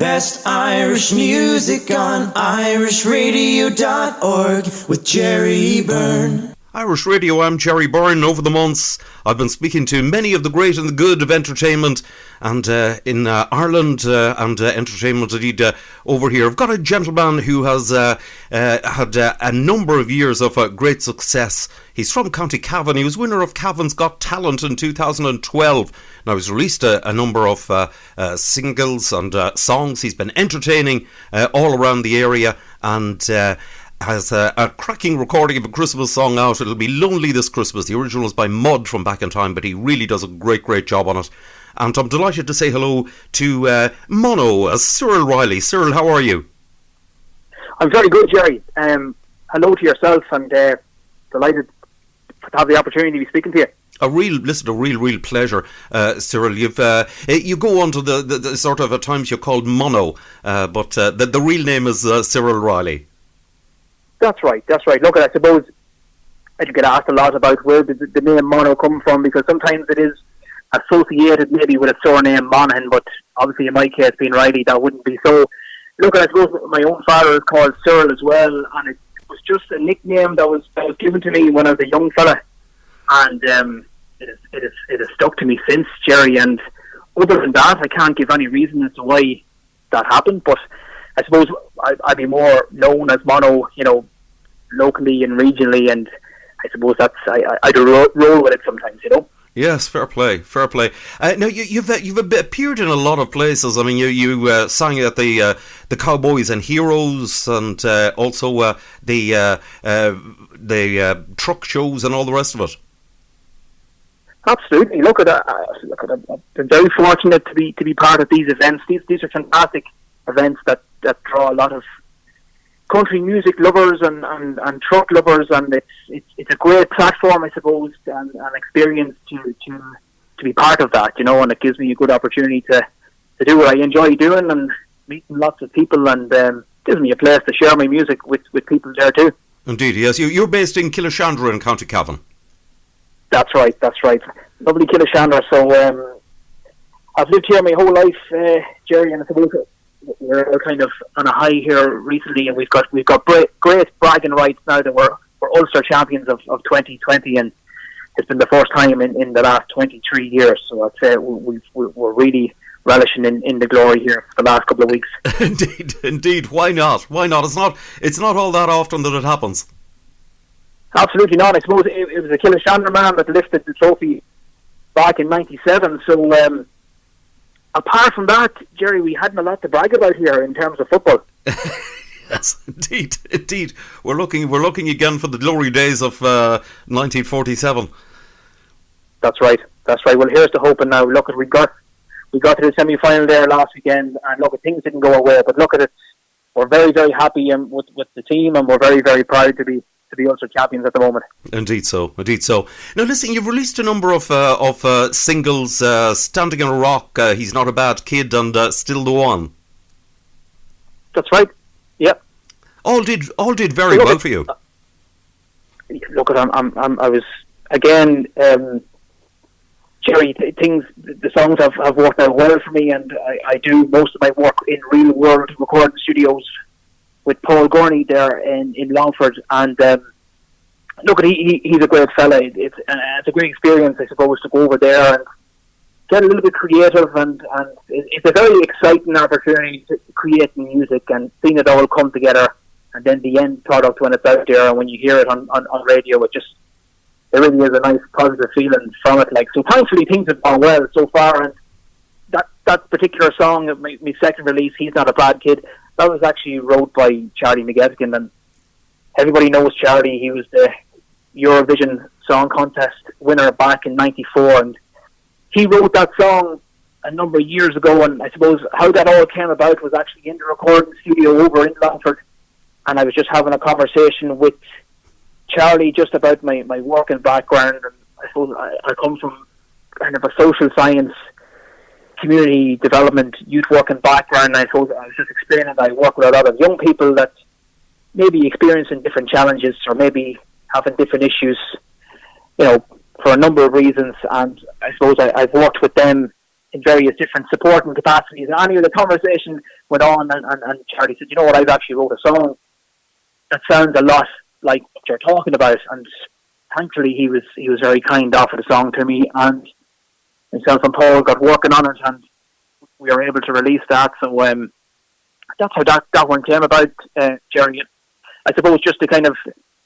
Best Irish music on irishradio.org with Jerry Byrne. Irish Radio, I'm Jerry Byrne. Over the months, I've been speaking to many of the great and the good of entertainment and in Ireland and entertainment indeed over here. I've got a gentleman who has had a number of years of great success. He's from County Cavan. He was winner of Cavan's Got Talent in 2012. Now, he's released a number of singles and songs. He's been entertaining all around the area and has a cracking recording of a Christmas song out. It'll be Lonely This Christmas. The original is by Mud from back in time, but he really does a great job on it. And I'm delighted to say hello to Mono, Cyril Reilly. Cyril, how are you? I'm very good, Jerry. Hello to yourself, and delighted to have the opportunity to be speaking to you. A real pleasure, Cyril. You go on to the sort of at times you're called Mono, but the real name is Cyril Reilly. That's right. Look, I suppose I do get asked a lot about where did the name Mono come from, because sometimes it is associated maybe with a surname Monaghan, but obviously in my case being Reilly, that wouldn't be so. Look, I suppose my own father is called Cyril as well, and it was just a nickname that was given to me when I was a young fella, and it has stuck to me since, Jerry. And other than that, I can't give any reason as to why that happened, but I suppose I'd be more known as Mono, locally and regionally, and I suppose that's I do roll with it sometimes, Yes, fair play. Now you've appeared in a lot of places. I mean, you sang at the Cowboys and Heroes, and also the truck shows and all the rest of it. Absolutely. Look, I've been very fortunate to be part of these events. These are fantastic events that draw a lot of country music lovers and truck lovers, and it's a great platform, I suppose, and an experience to be part of that, and it gives me a good opportunity to do what I enjoy doing and meeting lots of people, and gives me a place to share my music with people there too. Indeed, yes. You're based in Killashandra in County Cavan. That's right. Lovely Killashandra. So I've lived here my whole life, Jerry, and I suppose we're kind of on a high here recently, and we've got great bragging rights now that we're Ulster champions of 2020, and it's been the first time in the last 23 years. So I'd say we're really relishing in the glory here for the last couple of weeks. Indeed. Why not? It's not all that often that it happens. Absolutely not. I suppose it was a Killashandra man that lifted the trophy back in '97. So apart from that, Jerry, we hadn't a lot to brag about here in terms of football. Yes, indeed. We're looking again for the glory days of 1947. That's right. Well, here's the hope, and now look at we got to the semi-final there last weekend, and look, things didn't go our way, but look at it. We're very, very happy with the team, and we're very, very proud to be Ulster champions at the moment. Indeed so. Now listen, you've released a number of singles, Standing on a Rock, He's Not a Bad Kid, and Still the One. That's right. Yep. All did very well for you. Look, I was again, Jerry. The songs have worked out well for me, and I do most of my work in real world recording studios with Paul Gurney there in Longford, and look, he's a great fella. It's a great experience, I suppose, to go over there and get a little bit creative, and it's a very exciting opportunity to create music and seeing it all come together, and then the end product when it's out there and when you hear it on radio, it really is a nice positive feeling from it. Like, so thankfully things have gone well so far, and that particular song, my second release, He's Not a Bad Kid, that was actually wrote by Charlie McGettigan, and everybody knows Charlie. He was the Eurovision Song Contest winner back in '94, and he wrote that song a number of years ago, and I suppose how that all came about was actually in the recording studio over in Longford, and I was just having a conversation with Charlie just about my working background, and I suppose I come from kind of a social science, community development, youth working background, and I suppose I was just explaining that I work with a lot of young people that may be experiencing different challenges or maybe having different issues, for a number of reasons, and I suppose I've worked with them in various different supporting capacities. And anyway, the conversation went on, and Charlie said, you know what, I've actually wrote a song that sounds a lot like what you're talking about. And thankfully he was very kind, offered the song to me, and myself and Paul got working on it, and we were able to release that. So that's how that one came about, Jerry. I suppose just to kind of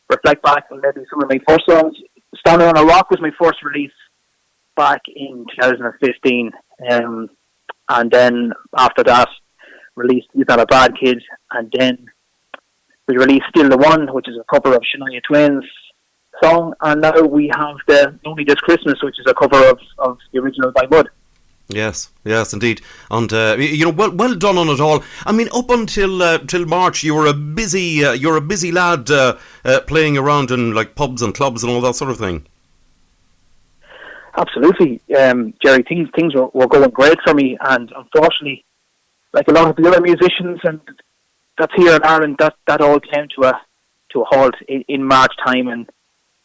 reflect back on maybe some of my first songs, Standing on a Rock was my first release back in 2015. And then after that, released You're Not a Bad Kid, and then we released Still the One, which is a cover of Shania Twain's song, and now we have the Only This Christmas, which is a cover of the original by Mud. Yes, indeed, and well done on it all. I mean, up until till March, you're a busy lad, playing around in like pubs and clubs and all that sort of thing. Absolutely, Jerry. Things were going great for me, and unfortunately, like a lot of the other musicians, and that's here in Ireland, that all came to a halt in March time, and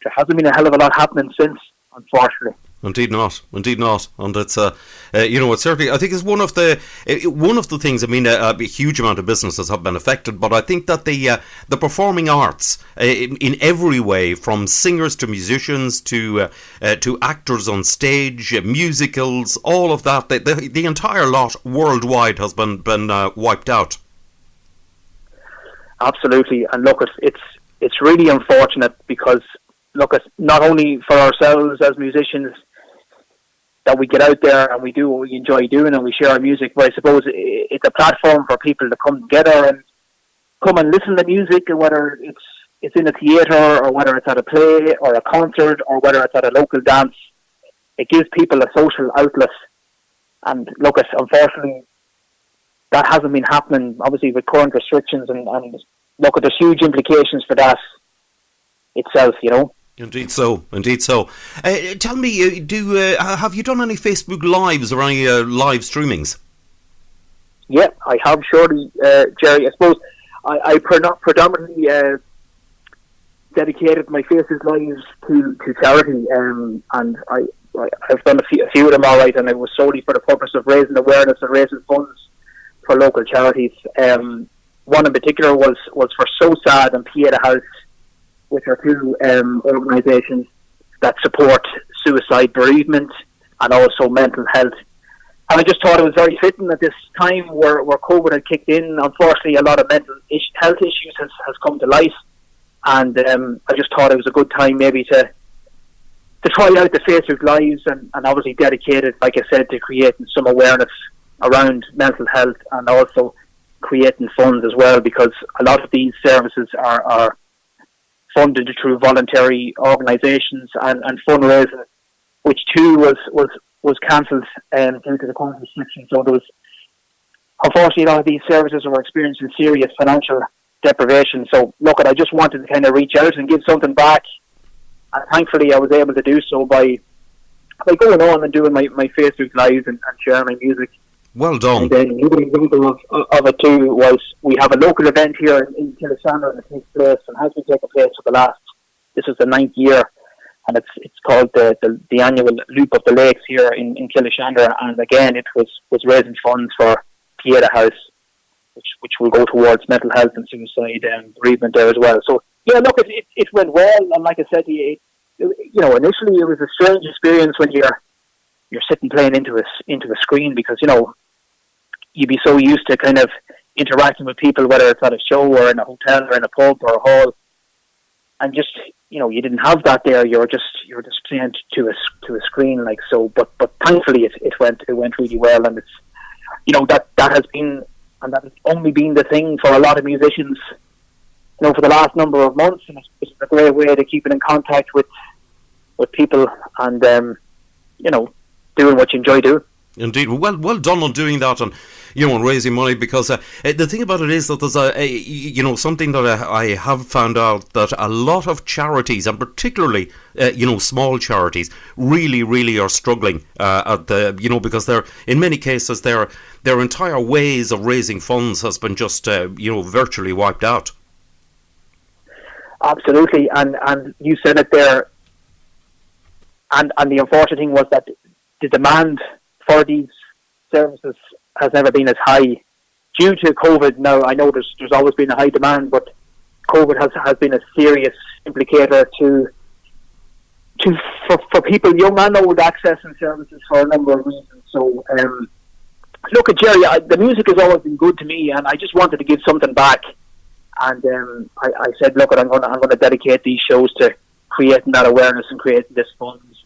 there hasn't been a hell of a lot happening since, unfortunately. Indeed not, and it's it's certainly, I think, it's one of the things. I mean, a huge amount of businesses have been affected, but I think that the performing arts, in every way, from singers to musicians to actors on stage, musicals, all of that, the entire lot worldwide has been wiped out. Absolutely, and look, it's really unfortunate because, look, it's not only for ourselves as musicians that we get out there and we do what we enjoy doing and we share our music, but I suppose it's a platform for people to come together and come and listen to music, and whether it's in a theatre or whether it's at a play or a concert or whether it's at a local dance, it gives people a social outlet. And look, unfortunately, that hasn't been happening, obviously, with current restrictions, and look, there's huge implications for that itself, you know. Indeed so. Tell me, have you done any Facebook Lives or any live streamings? Yeah, I have, surely, Jerry. I suppose I predominantly dedicated my Facebook Lives to charity, and I've done a few of them all right, and it was solely for the purpose of raising awareness and raising funds for local charities. One in particular was for So Sad and Pieta House, which are two organisations that support suicide bereavement and also mental health. And I just thought it was very fitting at this time where COVID had kicked in. Unfortunately, a lot of mental health issues has come to light, and I just thought it was a good time maybe to try out the Facebook Lives, and obviously dedicated, like I said, to creating some awareness around mental health and also creating funds as well, because a lot of these services are funded through voluntary organisations and fundraising, which too was cancelled due to the current restrictions. So there was, unfortunately, a lot of these services were experiencing serious financial deprivation. So look, I just wanted to kind of reach out and give something back, and thankfully I was able to do so by going on and doing my Facebook Lives and sharing my music. Well done. And then another example of it too was we have a local event here in Killashandra that takes place and has been taking place for this is the 9th year, and it's called the annual Loop of the Lakes here in Killashandra, and again it was raising funds for Pieta House, which will go towards mental health and suicide and bereavement there as well. So yeah, look, it went well, and like I said, initially it was a strange experience when you're sitting playing into a screen, because you'd be so used to kind of interacting with people, whether it's at a show or in a hotel or in a pub or a hall, and just you didn't have that there. You were just playing to a screen like so. But thankfully it went really well, and it's that has been, and that has only been the thing for a lot of musicians for the last number of months, and it's a great way to keep in contact with people and doing what you enjoy doing. Indeed, well done on doing that, and on raising money, because the thing about it is that there's something that I have found out, that a lot of charities, and particularly small charities, really are struggling because they're, in many cases, their entire ways of raising funds has been just virtually wiped out. Absolutely, and you said it there, and the unfortunate thing was that the demand for these services has never been as high due to COVID now, I know there's always been a high demand, but COVID has been a serious implicator for people, young and old, accessing services for a number of reasons. So, look at Jerry, the music has always been good to me, and I just wanted to give something back. And I said, look, I'm going to dedicate these shows to creating that awareness and creating this funds.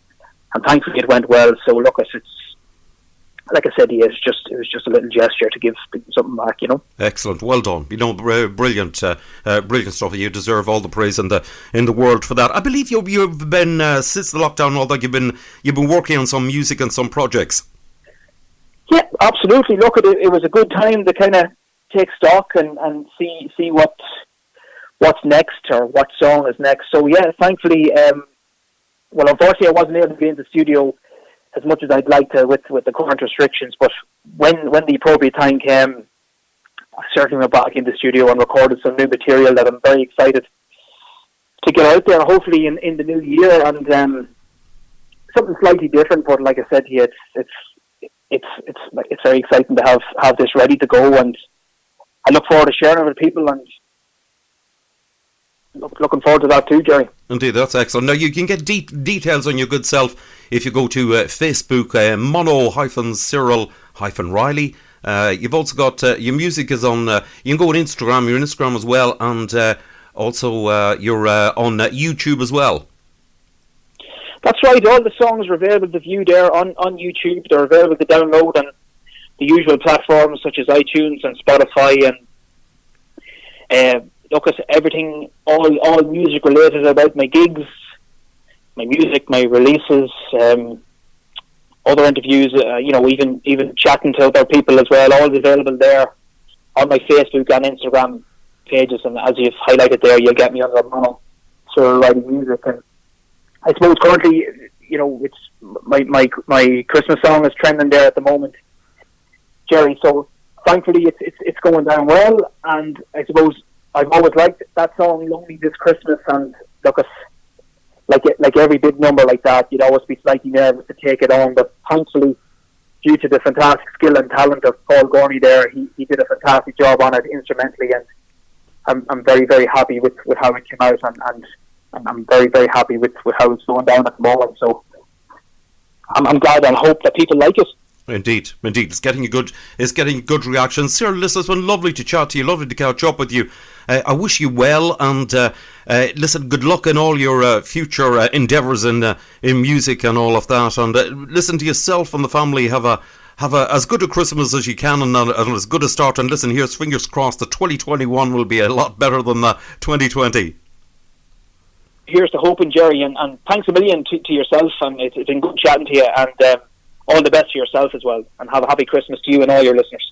And thankfully, it went well. So, look, it's like I said, it was just a little gesture to give something back, you know. Excellent, well done. Brilliant, brilliant stuff. You deserve all the praise in the world for that. I believe you've been since the lockdown, although you've been working on some music and some projects. Yeah, absolutely. Look, it was a good time to kind of take stock and see what's next or what song is next. So yeah, thankfully, unfortunately, I wasn't able to be in the studio as much as I'd like to with the current restrictions, but when the appropriate time came, I certainly went back in the studio and recorded some new material that I'm very excited to get out there, hopefully in the new year, and something slightly different. But like I said to you, it's very exciting to have this ready to go, and I look forward to sharing it with people, and looking forward to that too, Jerry. Indeed, that's excellent. Now, you can get details on your good self if you go to Facebook, Mono-Cyril Reilly. You've also got your music is on, you can go on Instagram, you're on Instagram as well, and also you're on YouTube as well. That's right, all the songs are available to view there on YouTube. They're available to download on the usual platforms such as iTunes and Spotify, and look at everything, all music related about my gigs, my music, my releases, other interviews, even chatting to other people as well, all available there on my Facebook and Instagram pages. And as you've highlighted there, you'll get me on the Mono Cyril Reilly Music. And I suppose currently, it's my Christmas song is trending there at the moment, Jerry. So thankfully, it's going down well, and I suppose I've always liked that song, Lonely This Christmas, and look, like every big number like that, you'd always be slightly nervous to take it on, but thankfully, due to the fantastic skill and talent of Paul Gorney there, he did a fantastic job on it instrumentally, and I'm very, very happy with how it came out, and I'm very, very happy with how it's going down at the moment, so I'm glad and hope that people like it. Indeed, it's getting a good reaction. Cyril, listen, it's been lovely to chat to you, lovely to catch up with you. I wish you well, and listen, good luck in all your future endeavours in music and all of that. And listen to yourself and the family. Have a as good a Christmas as you can, and as good a start. And listen, here's fingers crossed that 2021 will be a lot better than 2020. Here's the hoping, Jerry, and thanks a million to yourself, and it's been good chatting to you, and all the best to yourself as well, and have a happy Christmas to you and all your listeners.